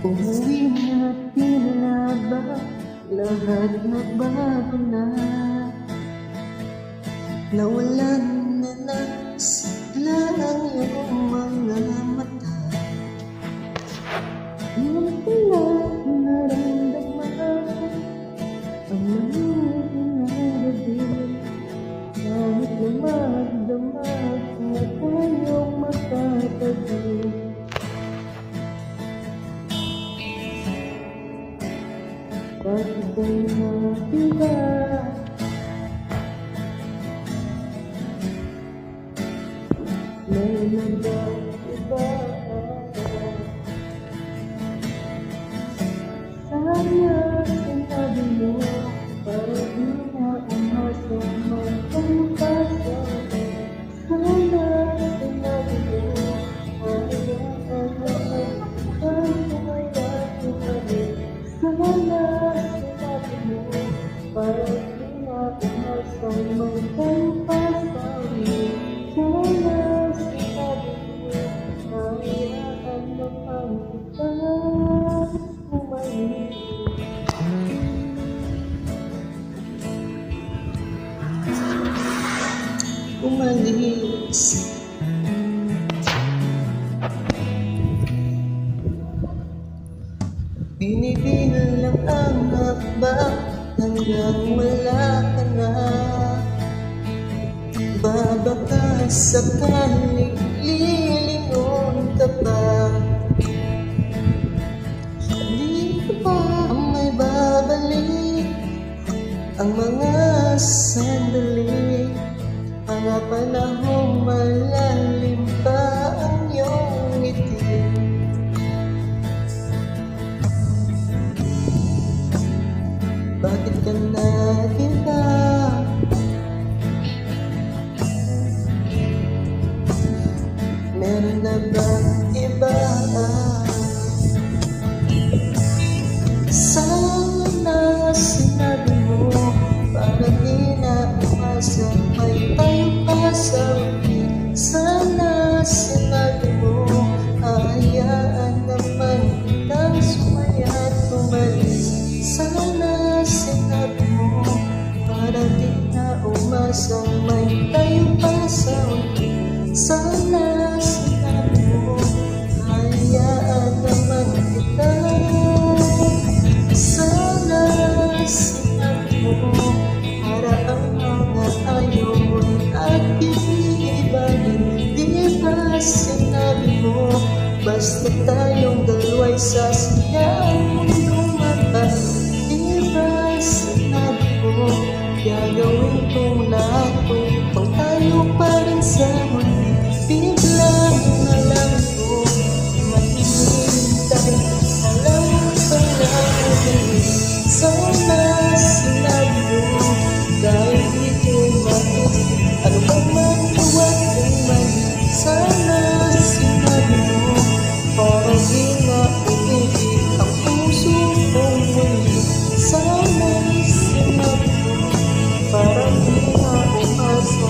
Umuwi na tila ba lahat nagbago na? Nawalan na ng sigla ang iyong mga mata. Ngayon ko lang naramdaman ang mahilig na gabi. Kahit lumadamag na tayong magkatabi. Bakit ba'y nakiba? May nag-iba. Sana sinabi mo para di na umasa magpapasa. Sana sinabi mo hayaan na ang sumaya tumalit. Sana sinabi mo para di na umasa magpapasa. Sana sinabi mo hayaan na ang kita umalis. Umalis. Binibilang lang ang hakbang hanggang wala ka na. Babaka sakaling lilingon ka pa. Di ka ba may babalik ang mga sandali? Mga panahong malalim pa ang iyong ngiti. Bakit ka nag-iba? Meron na bang iba? Sana sinabi mo para di na umasa may tayo pa sa uli. Sana sinabi mo hayaan naman kitang sumaya at tumalis. Sana sinabi mo para di na umasa may tayo pa sa uli. Sana sinabi mo hayaan naman kita. Sana sinabi mo para ang mga ayaw at ibigin. Di ba sinabi mo basta tayong dalawa'y sasaya ang mundong mata? Di ba sinabi mo gagawin kong lahat upang tayo pa rin sa huli? Biglang na lang ko mahihintay. Alam mo ba na magaling? Sana sinabi mo dahil di ko maisip ano ba man tuwag kong mali. Sana sinabi mo para di na umibig ang puso kong muli. Sana sinabi mo para di na umasa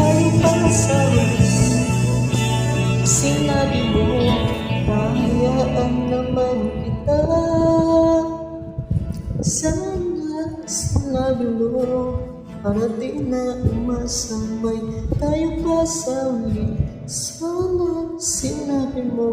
ay para sa huli. Sinabi mo hayaan naman kita. Sana sinabi mo para di na umasamay tayo pa sa uli. Sana sinabi mo